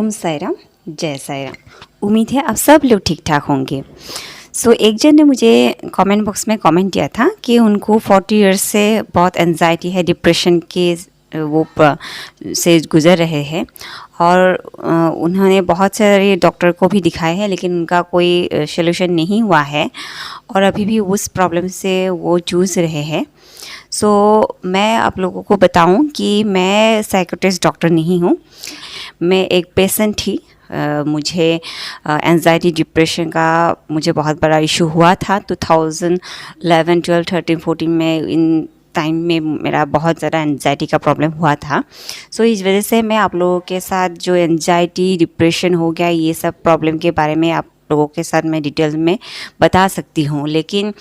ओम साई राम, जय साई राम। उम्मीद है आप सब लोग ठीक ठाक होंगे। एक जन ने मुझे कमेंट बॉक्स में कमेंट किया था कि उनको 40 इयर्स से बहुत एंजाइटी है, डिप्रेशन के से गुज़र रहे हैं और उन्होंने बहुत सारे डॉक्टर को भी दिखाए हैं, लेकिन उनका कोई सॉल्यूशन नहीं हुआ है और अभी भी उस प्रॉब्लम से वो जूझ रहे हैं। मैं आप लोगों को बताऊं कि मैं साइकोट्रिस्ट डॉक्टर नहीं हूं, मैं एक पेशेंट ही। मुझे एंजाइटी डिप्रेशन का मुझे बहुत बड़ा इशू हुआ था 2011, 12, 13, 14 में। इन टाइम में मेरा बहुत ज़्यादा एंजाइटी का प्रॉब्लम हुआ था। इस वजह से मैं आप लोगों के साथ जो एंजाइटी डिप्रेशन हो गया, ये सब प्रॉब्लम के बारे में आप लोगों के साथ मैं डिटेल्स में बता सकती हूँ। लेकिन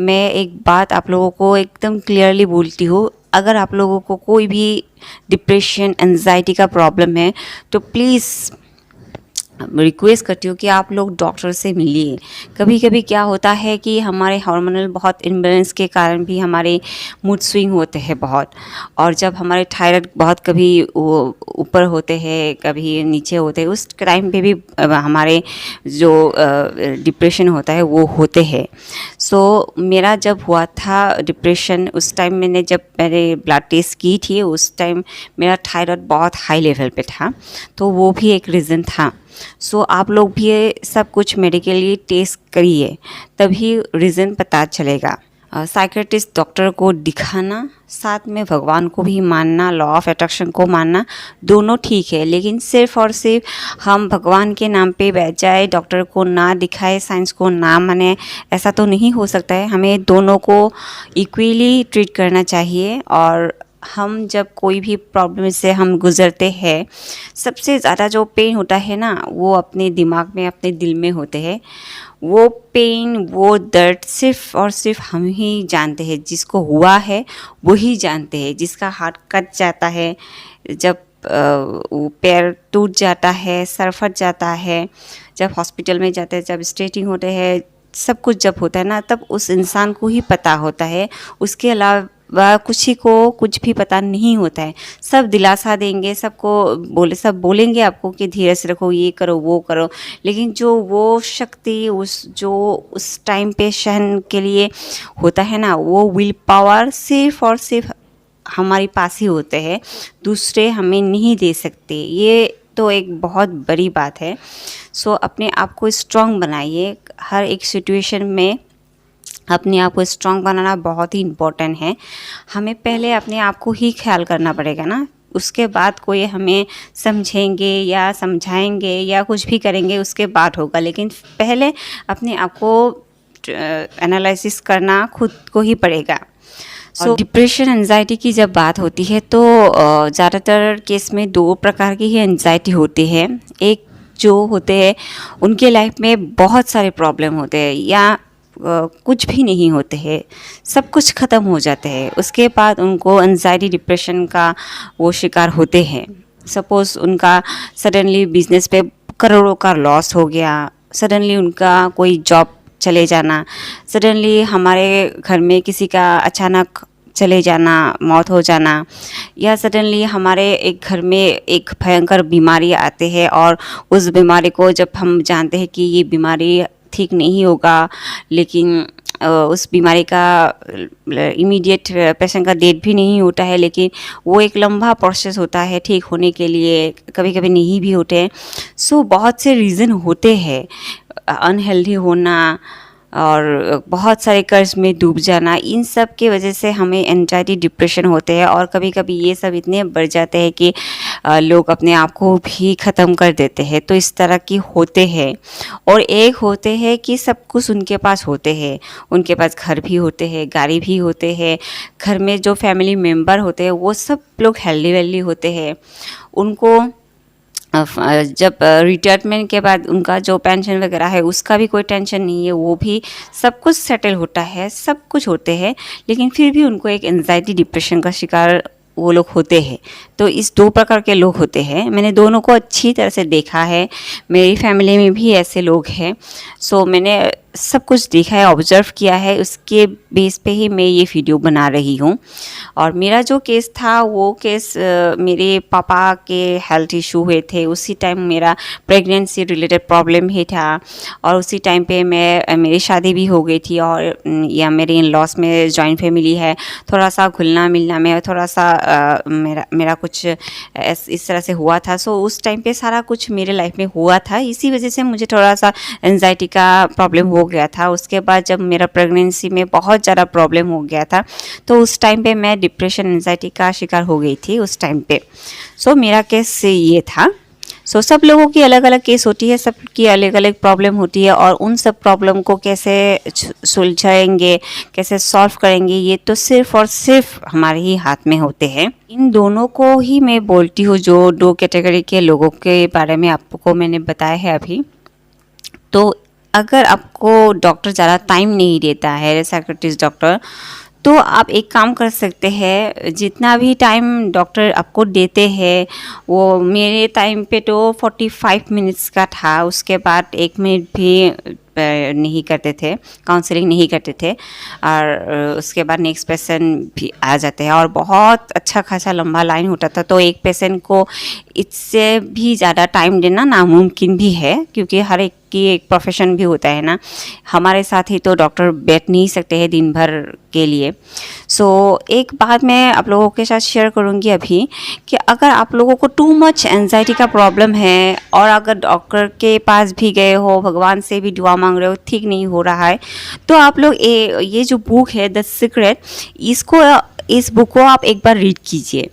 मैं एक बात आप लोगों को एकदम क्लियरली बोलती हूँ, अगर आप लोगों को कोई भी डिप्रेशन एंजाइटी का प्रॉब्लम है तो प्लीज़ रिक्वेस्ट करती हूँ कि आप लोग डॉक्टर से मिलिए। कभी कभी क्या होता है कि हमारे हार्मोनल बहुत इम्बैलेंस के कारण भी हमारे मूड स्विंग होते हैं बहुत, और जब हमारे थायराइड बहुत कभी ऊपर होते हैं, कभी नीचे होते हैं, उस टाइम पे भी हमारे जो डिप्रेशन होता है वो होते हैं। मेरा जब हुआ था डिप्रेशन, उस टाइम जब मैंने ब्लड टेस्ट की थी, उस टाइम मेरा थायराइड बहुत हाई लेवल पे था, तो वो भी एक रीज़न था। आप लोग भी ये सब कुछ मेडिकली टेस्ट करिए, तभी रीज़न पता चलेगा। साइकियाट्रिस्ट डॉक्टर को दिखाना, साथ में भगवान को भी मानना, लॉ ऑफ अट्रैक्शन को मानना, दोनों ठीक है, लेकिन सिर्फ और सिर्फ हम भगवान के नाम पे बैठ जाए, डॉक्टर को ना दिखाए, साइंस को ना माने, ऐसा तो नहीं हो सकता है। हमें दोनों को इक्वली ट्रीट करना चाहिए। और हम जब कोई भी प्रॉब्लम से हम गुज़रते हैं, सबसे ज़्यादा जो पेन होता है ना, वो अपने दिमाग में, अपने दिल में होते हैं। वो पेन, वो दर्द सिर्फ और सिर्फ हम ही जानते हैं। जिसको हुआ है वो ही जानते हैं। जिसका हाथ कट जाता है, जब वो पैर टूट जाता है, सर फट जाता है, जब हॉस्पिटल में जाते हैं, जब स्टिचिंग होते हैं, सब कुछ जब होता है ना, तब उस इंसान को ही पता होता है। उसके अलावा किसी को कुछ भी पता नहीं होता है। सब दिलासा देंगे, सब बोलेंगे आपको कि धीरे से रखो, ये करो, वो करो, लेकिन जो वो शक्ति उस टाइम पे सहन के लिए होता है ना, वो विल पावर सिर्फ और सिर्फ हमारे पास ही होते हैं, दूसरे हमें नहीं दे सकते। ये तो एक बहुत बड़ी बात है। अपने आप को स्ट्रॉन्ग बनाइए। हर एक सिचुएशन में अपने आप को स्ट्रॉन्ग बनाना बहुत ही इम्पोर्टेंट है। हमें पहले अपने आप को ही ख्याल करना पड़ेगा ना, उसके बाद कोई हमें समझेंगे या समझाएंगे या कुछ भी करेंगे, उसके बाद होगा। लेकिन पहले अपने आप को एनालिसिस करना खुद को ही पड़ेगा। डिप्रेशन एंजाइटी की जब बात होती है तो ज़्यादातर केस में दो प्रकार की ही एंजाइटी होती है। एक जो होते हैं उनके लाइफ में बहुत सारे प्रॉब्लम होते हैं, या कुछ भी नहीं होते हैं, सब कुछ ख़त्म हो जाते हैं, उसके बाद उनको एंजाइटी डिप्रेशन का वो शिकार होते हैं। सपोज़ उनका सडनली बिजनेस पे करोड़ों का लॉस हो गया, सडनली उनका कोई जॉब चले जाना, सडनली हमारे घर में किसी का अचानक चले जाना, मौत हो जाना, या सडनली हमारे एक घर में एक भयंकर बीमारी आते हैं, और उस बीमारी को जब हम जानते हैं कि ये बीमारी ठीक नहीं होगा, लेकिन उस बीमारी का इमीडिएट पेशेंट का डेट भी नहीं होता है, लेकिन वो एक लंबा प्रोसेस होता है ठीक होने के लिए, कभी कभी नहीं भी होते हैं। बहुत से रीज़न होते हैं, अनहेल्दी होना और बहुत सारे कर्ज में डूब जाना, इन सब के वजह से हमें एंजाइटी डिप्रेशन होते हैं। और कभी कभी ये सब इतने बढ़ जाते हैं कि लोग अपने आप को भी ख़त्म कर देते हैं। तो इस तरह की होते हैं। और एक होते हैं कि सब कुछ उनके पास होते हैं, उनके पास घर भी होते हैं, गाड़ी भी होते हैं, घर में जो फैमिली मेम्बर होते हैं वो सब लोग हेल्दी वेल्दी होते हैं। उनको जब रिटायरमेंट के बाद उनका जो पेंशन वगैरह है उसका भी कोई टेंशन नहीं है, वो भी सब कुछ सेटल होता है, सब कुछ होते हैं, लेकिन फिर भी उनको एक एंजाइटी डिप्रेशन का शिकार वो लोग होते हैं। तो इस दो प्रकार के लोग होते हैं। मैंने दोनों को अच्छी तरह से देखा है, मेरी फैमिली में भी ऐसे लोग हैं। मैंने सब कुछ देखा है, ऑब्जर्व किया है, उसके बेस पे ही मैं ये वीडियो बना रही हूँ। और मेरा जो केस था वो केस मेरे पापा के हेल्थ इशू हुए थे, उसी टाइम मेरा प्रेगनेंसी रिलेटेड प्रॉब्लम ही था, और उसी टाइम पे मेरी शादी भी हो गई थी, और या मेरे इन लॉस में जॉइंट फैमिली है, थोड़ा सा घुलना मिलना में थोड़ा सा मेरा कुछ इस तरह से हुआ था। सो उस टाइम पे सारा कुछ मेरे लाइफ में हुआ था, इसी वजह से मुझे थोड़ा सा एंजाइटी का प्रॉब्लम हो गया था। उसके बाद जब मेरा प्रेगनेंसी में बहुत ज़्यादा प्रॉब्लम हो गया था, तो उस टाइम पे मैं डिप्रेशन एंजाइटी का शिकार हो गई थी उस टाइम पे। सो मेरा केस ये था। सो सब लोगों की अलग अलग केस होती है, सबकी अलग अलग प्रॉब्लम होती है, और उन सब प्रॉब्लम को कैसे सुलझाएंगे, कैसे सॉल्व करेंगे, ये तो सिर्फ और सिर्फ हमारे ही हाथ में होते हैं। इन दोनों को ही मैं बोलती हूँ, जो दो कैटेगरी के लोगों के बारे में आपको मैंने बताया है अभी। तो अगर आपको डॉक्टर ज़्यादा टाइम नहीं देता है, साइकियाट्रिस्ट डॉक्टर, तो आप एक काम कर सकते हैं, जितना भी टाइम डॉक्टर आपको देते हैं, वो मेरे टाइम पे तो 45 मिनट्स का था, उसके बाद 1 मिनट भी नहीं करते थे, काउंसलिंग नहीं करते थे, और उसके बाद नेक्स्ट पेशेंट भी आ जाते हैं, और बहुत अच्छा खासा लंबा लाइन होता था। तो एक पेशेंट को इससे भी ज़्यादा टाइम देना नामुमकिन भी है, क्योंकि हर एक की एक प्रोफेशन भी होता है ना। हमारे साथ ही तो डॉक्टर बैठ नहीं सकते हैं दिन भर के लिए। सो एक बात मैं आप लोगों के साथ शेयर करूंगी अभी, कि अगर आप लोगों को टू मच एंजाइटी का प्रॉब्लम है, और अगर डॉक्टर के पास भी गए हो, भगवान से भी दुआ मांग रहे हो, ठीक नहीं हो रहा है, तो आप लोग ये जो बुक है द सीक्रेट, इस बुक को आप एक बार रीड कीजिए।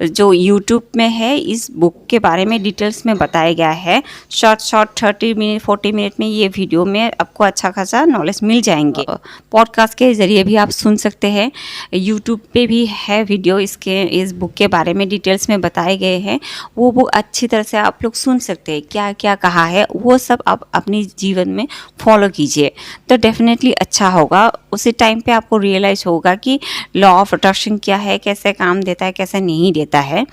जो YouTube में है, इस बुक के बारे में डिटेल्स में बताया गया है। शॉर्ट 30 मिनट 40 मिनट में ये वीडियो में आपको अच्छा खासा नॉलेज मिल जाएंगे। पॉडकास्ट के ज़रिए भी आप सुन सकते हैं, YouTube पे भी है वीडियो इस बुक के बारे में डिटेल्स में बताए गए हैं। वो बुक अच्छी तरह से आप लोग सुन सकते हैं, क्या क्या कहा है वो सब आप अपने जीवन में फॉलो कीजिए, तो डेफिनेटली अच्छा होगा। उसी टाइम पे आपको रियलाइज़ होगा कि लॉ ऑफ अट्रैक्शन क्या है, कैसे काम देता है, कैसे नहीं देता है।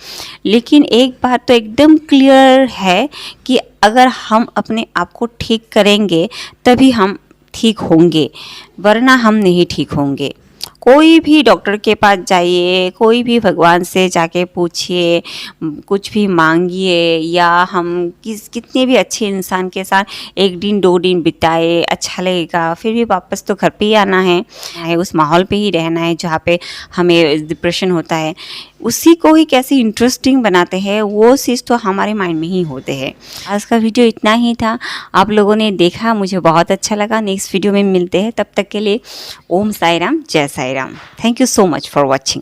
लेकिन एक बात तो एकदम क्लियर है कि अगर हम अपने आप को ठीक करेंगे तभी हम ठीक होंगे, वरना हम नहीं ठीक होंगे। कोई भी डॉक्टर के पास जाइए, कोई भी भगवान से जाके पूछिए, कुछ भी मांगिए, या हम कितने भी अच्छे इंसान के साथ 1 दिन 2 दिन बिताए, अच्छा लगेगा, फिर भी वापस तो घर पे ही आना है, उस माहौल पे ही रहना है जहाँ पे हमें डिप्रेशन होता है। उसी को ही कैसे इंटरेस्टिंग बनाते हैं, वो चीज़ तो हमारे माइंड में ही होते हैं। आज का वीडियो इतना ही था, आप लोगों ने देखा, मुझे बहुत अच्छा लगा। नेक्स्ट वीडियो में मिलते हैं, तब तक के लिए ओम साई राम, जय Sai Ram. Thank you so much for watching.